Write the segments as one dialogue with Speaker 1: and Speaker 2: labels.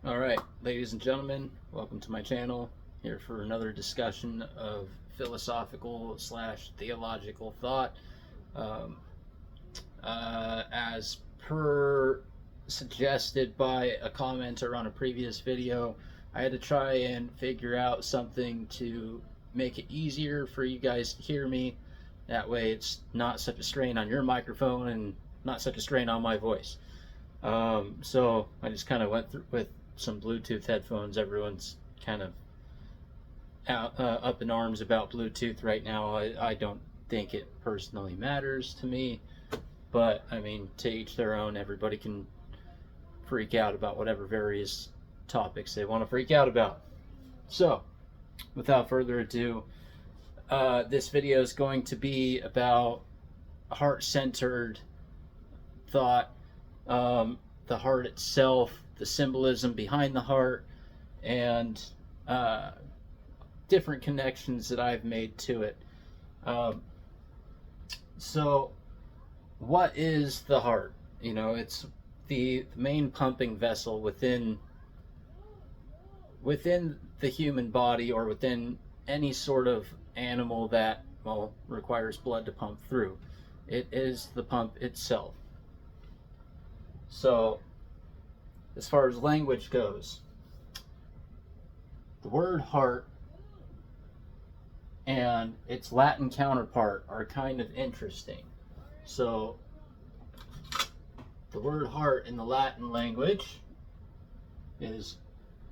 Speaker 1: All right, ladies and gentlemen, welcome to my channel. Here for another discussion of philosophical slash theological thought. Um, as per suggested by a commenter on a previous video, I had to try and figure out something to make it easier for you guys to hear me. That way, it's not such a strain on your microphone and not such a strain on my voice. So I just kind of went through with some Bluetooth headphones. Everyone's kind of up in arms about Bluetooth right now. I don't think it personally matters to me, but I mean, to each their own. Everybody can freak out about whatever various topics they want to freak out about. So, without further ado, this video is going to be about heart-centered thought, the heart itself, the symbolism behind the heart, and different connections that I've made to it. Um, so, what is the heart? You know, it's the main pumping vessel within the human body, or within any sort of animal that, well, requires blood to pump through. It is the pump itself. So, as far as language goes, the word heart and its Latin counterpart are kind of interesting. So, the word heart in the Latin language is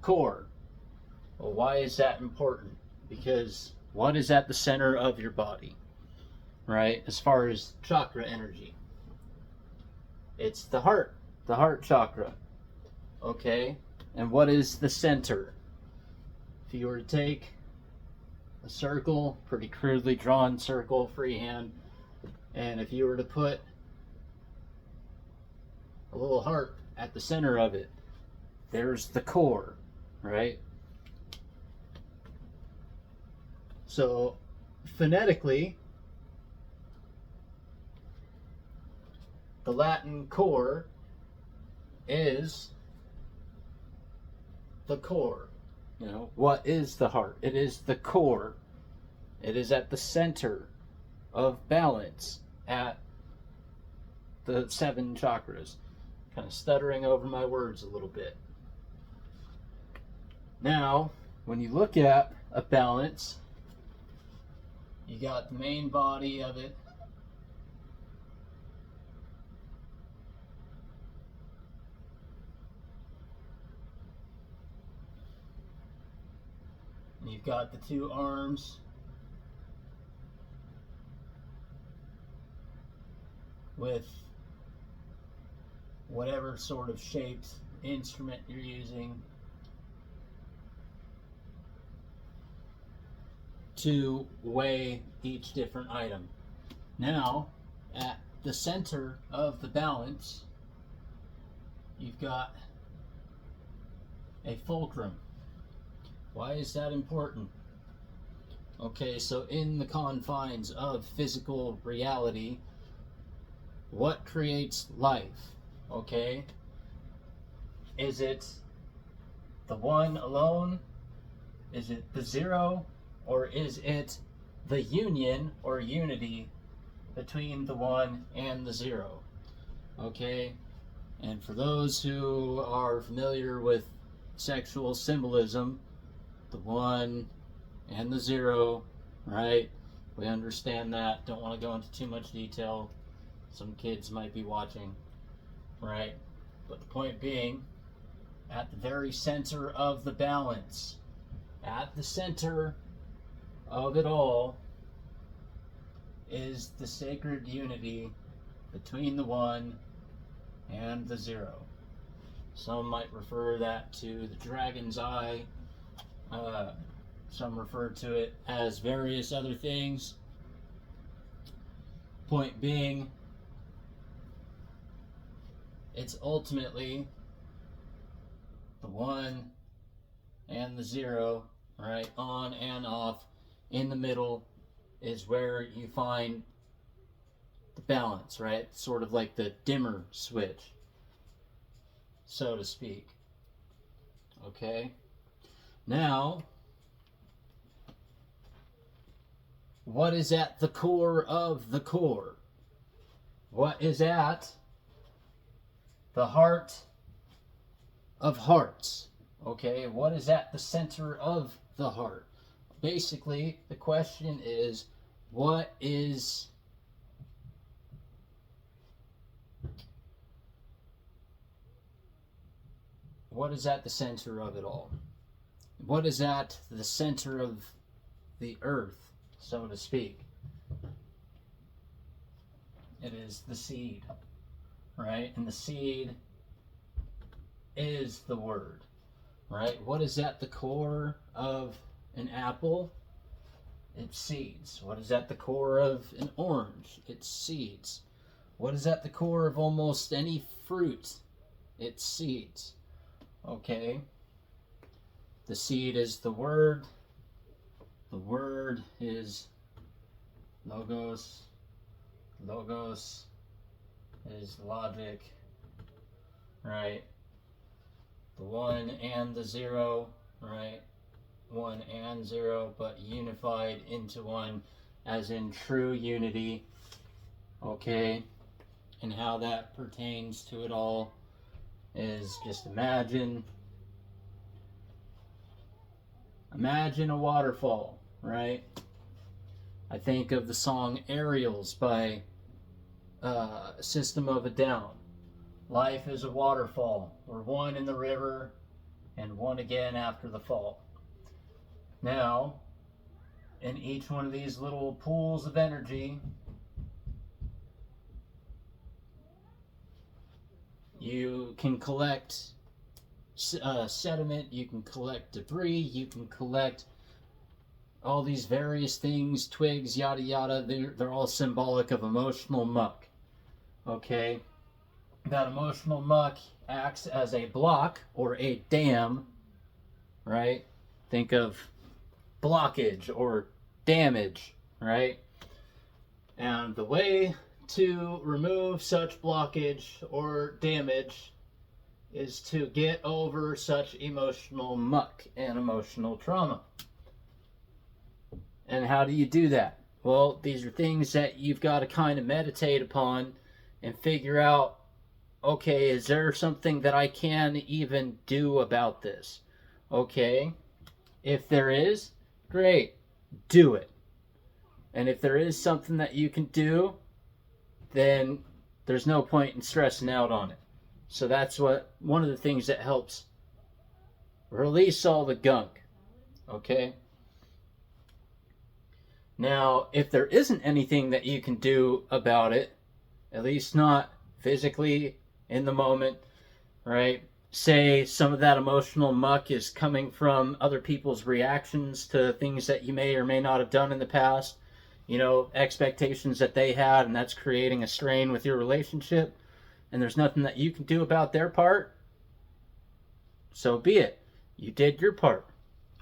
Speaker 1: cor. Well, why is that important? Because what is at the center of your body, right? As far as chakra energy, it's the heart chakra. Okay? And what is the center? If you were to take a circle, pretty crudely drawn circle, freehand, and if you were to put a little heart at the center of it, there's the core, right? So, phonetically, the Latin core is the core. You know, what is the heart? It is the core. It is at the center of balance at the 7 chakras. Kind of stuttering over my words a little bit. Now, when you look at a balance, you got the main body of it. And you've got the 2 arms. With whatever sort of shaped instrument you're using to weigh each different item. Now, at the center of the balance, you've got a fulcrum. Why is that important? Okay, so in the confines of physical reality, what creates life? Okay? Is it the 1 alone? Is it the 0? Or is it the union or unity between the 1 and the 0? Okay? And for those who are familiar with sexual symbolism, the 1 and the 0, right? We understand that. Don't want to go into too much detail. Some kids might be watching, right? But the point being, at the very center of the balance, at the center of it all, is the sacred unity between the 1 and the 0. Some might refer that to the dragon's eye. Some refer to it as various other things. Point being, it's ultimately the 1 and the 0, right? On and off. In the middle is where you find the balance, right? Sort of like the dimmer switch, so to speak. Okay? Now, what is at the core of the core? What is at the heart of hearts? Okay, what is at the center of the heart? Basically, the question is, what is at the center of it all? What is at the center of the earth, so to speak? It is the seed, right? And the seed is the word, right? What is at the core of an apple? It's seeds. What is at the core of an orange? It's seeds. What is at the core of almost any fruit? It's seeds. Okay? The seed is the word. The word is logos. Logos is logic, right? The 1 and the 0, right? 1 and 0, but unified into one, as in true unity. Okay? And how that pertains to it all is just imagine a waterfall, right? I think of the song Aerials by System of a Down. Life is a waterfall. We're one in the river and one again after the fall. Now, in each one of these little pools of energy, you can collect sediment, you can collect debris, you can collect all these various things, twigs, yada yada. They're all symbolic of emotional muck. Okay? That emotional muck acts as a block or a dam, right? Think of blockage or damage, right? And the way to remove such blockage or damage is to get over such emotional muck and emotional trauma. And how do you do that? Well, these are things that you've got to kind of meditate upon and figure out, okay, is there something that I can even do about this? Okay, if there is, great, do it. And if there is something that you can do, then there's no point in stressing out on it. So that's one of the things that helps release all the gunk. Okay? Now, if there isn't anything that you can do about it, at least not physically in the moment, right? Say some of that emotional muck is coming from other people's reactions to things that you may or may not have done in the past, expectations that they had, and that's creating a strain with your relationship, and there's nothing that you can do about their part. So be it. You did your part.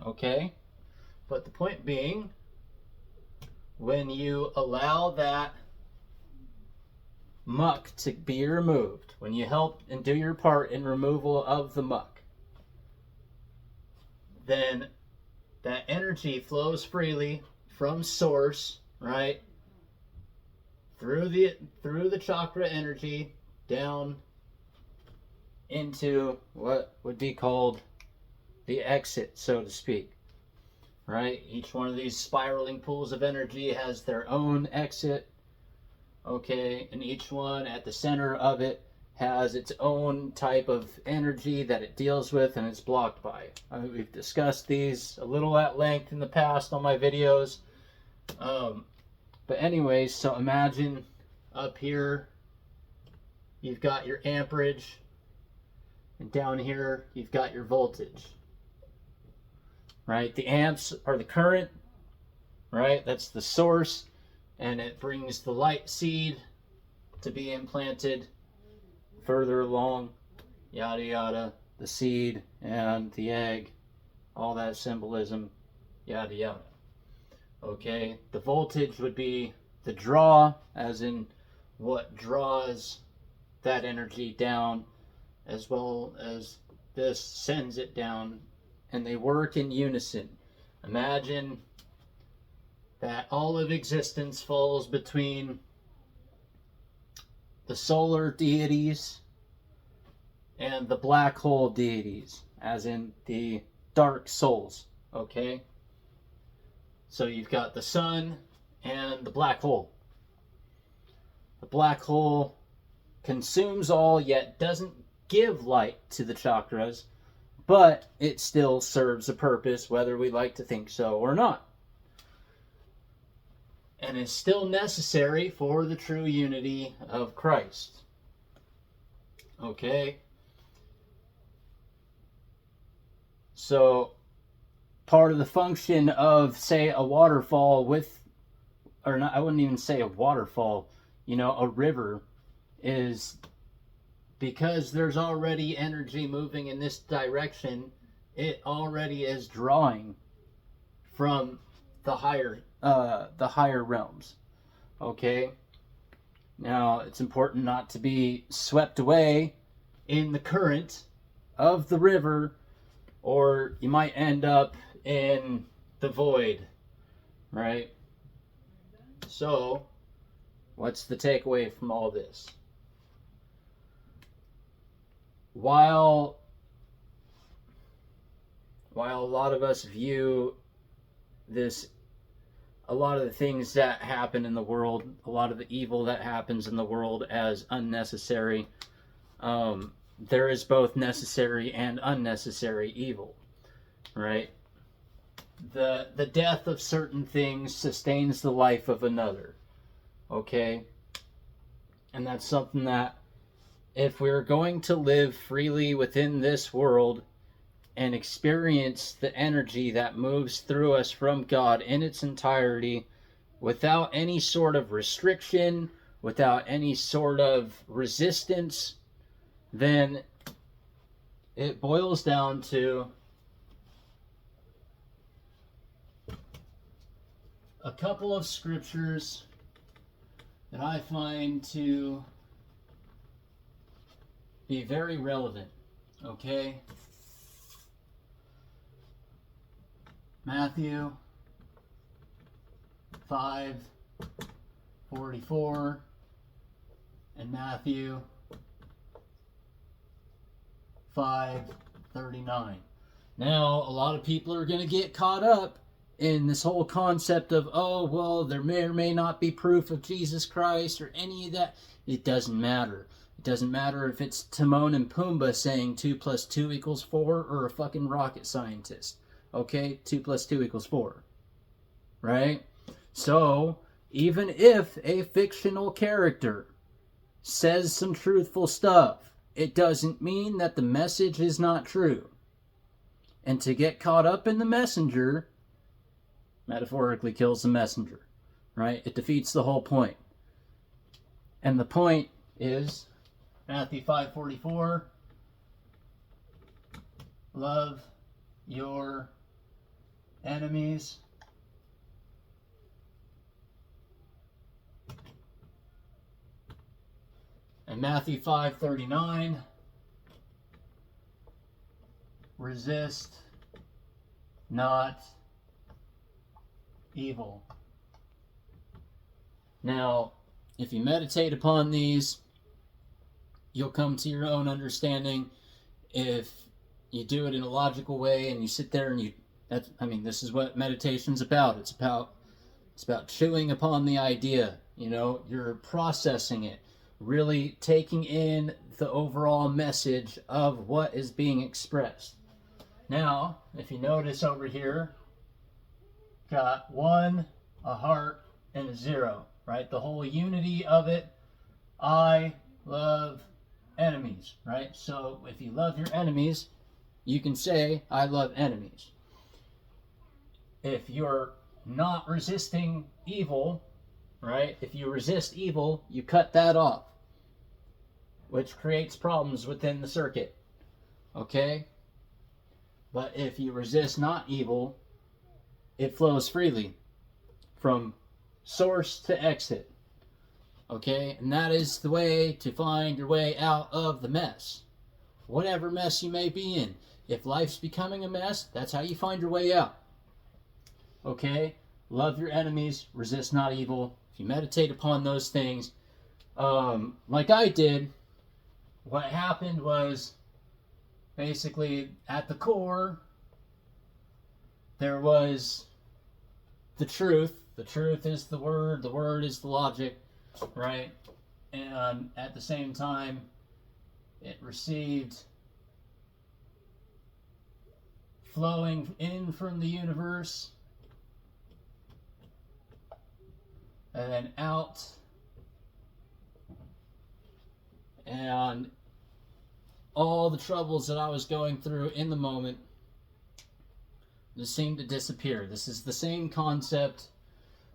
Speaker 1: Okay? But the point being, when you allow that muck to be removed, when you help and do your part in removal of the muck, then that energy flows freely from source, right, through the chakra energy down into what would be called the exit, so to speak, right? Each one of these spiraling pools of energy has their own exit. Okay, and each one at the center of it has its own type of energy that it deals with and it's blocked by. We've discussed these a little at length in the past on my videos. But anyways, so imagine up here you've got your amperage, and down here you've got your voltage. Right? The amps are the current, right? That's the source. And it brings the light seed to be implanted further along, yada yada, the seed and the egg, all that symbolism, yada yada. Okay, the voltage would be the draw, as in what draws that energy down, as well as this sends it down, and they work in unison. Imagine that all of existence falls between the solar deities and the black hole deities, as in the dark souls, okay? So you've got the sun and the black hole. The black hole consumes all, yet doesn't give light to the chakras, but it still serves a purpose, whether we like to think so or not. And is still necessary for the true unity of Christ. Okay? So, part of the function of, say, a waterfall with, or not, I wouldn't even say a waterfall, a river, is because there's already energy moving in this direction, it already is drawing from the higher realms. Okay? Now, it's important not to be swept away in the current of the river, or you might end up in the void, right? So, what's the takeaway from all this? While a lot of us view a lot of the things that happen in the world, a lot of the evil that happens in the world as unnecessary, there is both necessary and unnecessary evil, right? The death of certain things sustains the life of another, okay? And that's something that, if we're going to live freely within this world and experience the energy that moves through us from God in its entirety, without any sort of restriction, without any sort of resistance, then it boils down to a couple of scriptures that I find to be very relevant, okay? Matthew 5:44 and Matthew 5:39. Now, a lot of people are going to get caught up in this whole concept of, oh, well, there may or may not be proof of Jesus Christ or any of that. It doesn't matter. It doesn't matter if it's Timon and Pumbaa saying 2 + 2 = 4 or a fucking rocket scientist. Okay? 2 + 2 = 4. Right? So, even if a fictional character says some truthful stuff, it doesn't mean that the message is not true. And to get caught up in the messenger metaphorically kills the messenger, right? It defeats the whole point. And the point is Matthew 5:44, love your enemies. And Matthew 5:39, resist not evil. Now, if you meditate upon these, you'll come to your own understanding. If you do it in a logical way and you sit there and this is what meditation's about. It's about chewing upon the idea, you're processing it, really taking in the overall message of what is being expressed. Now, if you notice over here, got 1, a heart, and a 0, right? The whole unity of it. I love enemies, right? So if you love your enemies, you can say, I love enemies. If you're not resisting evil, right? If you resist evil, you cut that off, which creates problems within the circuit, okay? But if you resist not evil, it flows freely from source to exit. Okay? And that is the way to find your way out of the mess. whatever mess you may be in. If life's becoming a mess, that's how you find your way out. Okay? Love your enemies, resist not evil. If you meditate upon those things, like I did, what happened was basically at the core, there was the truth. The truth is the word is the logic, right? And at the same time, it received flowing in from the universe and then out, and all the troubles that I was going through in the moment just seemed to disappear. This is the same concept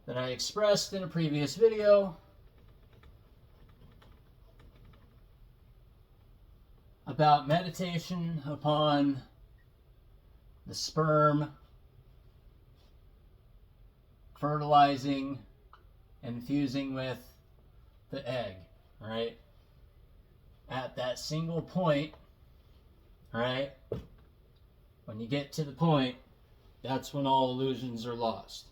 Speaker 1: that I expressed in a previous video about meditation upon the sperm fertilizing and fusing with the egg, right? At that single point, right? When you get to the point, that's when all illusions are lost.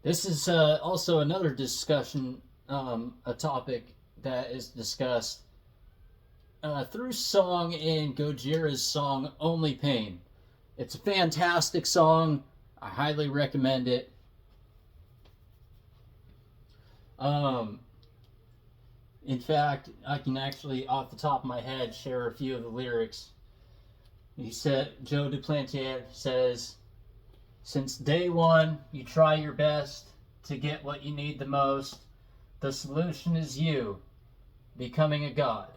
Speaker 1: This is also another discussion, a topic that is discussed through song in Gojira's song Only Pain. It's a fantastic song. I highly recommend it. In fact, I can actually, off the top of my head, share a few of the lyrics. He said, Joe Duplantier says, "Since day one, you try your best to get what you need the most. The solution is you becoming a god."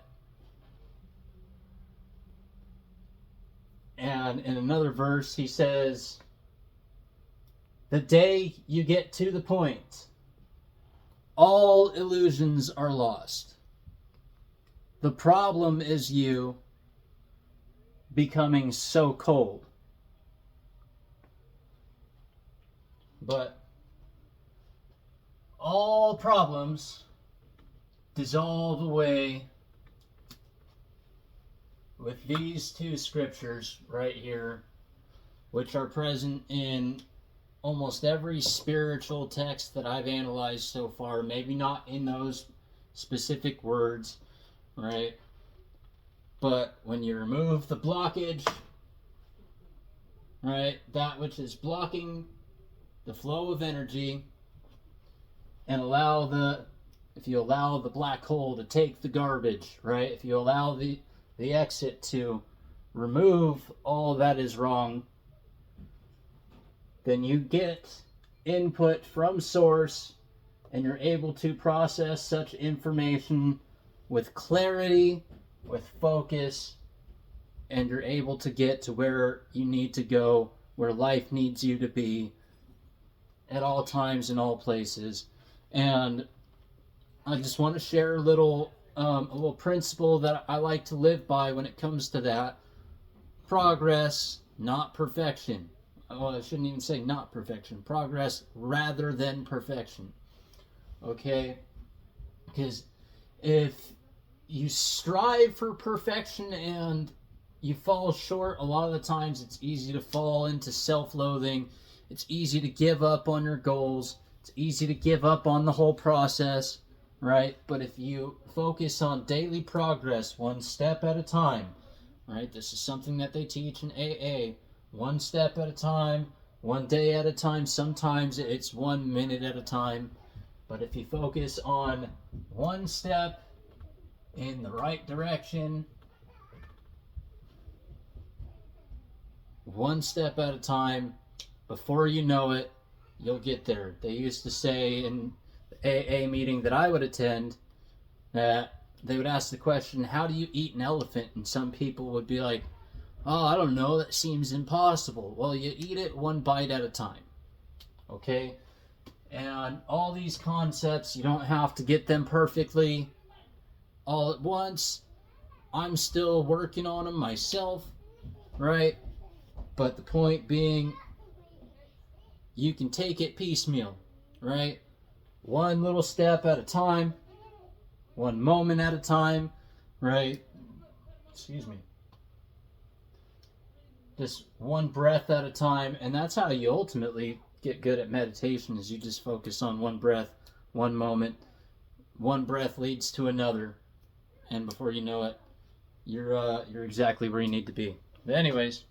Speaker 1: And in another verse, he says, "The day you get to the point, all illusions are lost. The problem is you becoming so cold." But all problems dissolve away with these two scriptures right here, which are present in almost every spiritual text that I've analyzed so far. Maybe not in those specific words, right? But when you remove the blockage, right, that which is blocking the flow of energy, and if you allow the black hole to take the garbage, right, if you allow the exit to remove all that is wrong, then you get input from source, and you're able to process such information with clarity, with focus, and you're able to get to where you need to go, where life needs you to be at all times in all places. And I just want to share a little principle that I like to live by when it comes to that. Progress, not perfection. Well, I shouldn't even say not perfection. Progress rather than perfection. Okay? Because if you strive for perfection and you fall short, a lot of the times it's easy to fall into self-loathing. It's easy to give up on your goals. It's easy to give up on the whole process, right? But if you focus on daily progress, one step at a time, right? This is something that they teach in AA. One step at a time, one day at a time. Sometimes it's 1 minute at a time. But if you focus on one step in the right direction, one step at a time, before you know it, you'll get there. They used to say in the AA meeting that I would attend that they would ask the question, how do you eat an elephant? And some people would be like, oh, I don't know, that seems impossible. Well, you eat it one bite at a time. Okay? And all these concepts, you don't have to get them perfectly all at once. I'm still working on them myself, right? But the point being, you can take it piecemeal, right? One little step at a time, one moment at a time, right? Excuse me. Just one breath at a time, and that's how you ultimately get good at meditation, is you just focus on one breath, one moment. One breath leads to another, and before you know it, you're exactly where you need to be. But anyways,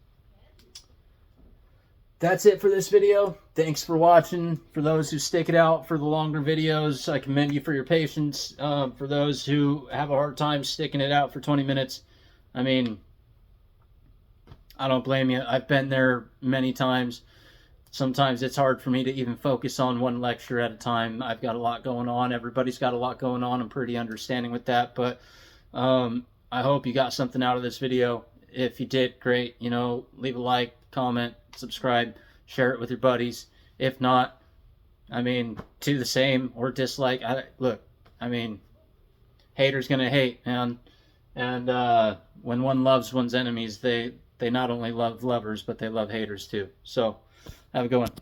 Speaker 1: that's it for this video. Thanks for watching. For those who stick it out for the longer videos, I commend you for your patience. For those who have a hard time sticking it out for 20 minutes, I mean, I don't blame you. I've been there many times. Sometimes it's hard for me to even focus on one lecture at a time. I've got a lot going on. Everybody's got a lot going on. I'm pretty understanding with that. But I hope you got something out of this video. If you did, great. You know, leave a like, comment, subscribe, share it with your buddies. If not, I mean, do the same or dislike. Look, I mean, haters gonna hate, man. And when one loves one's enemies, they not only love lovers, but they love haters too. So have a good one.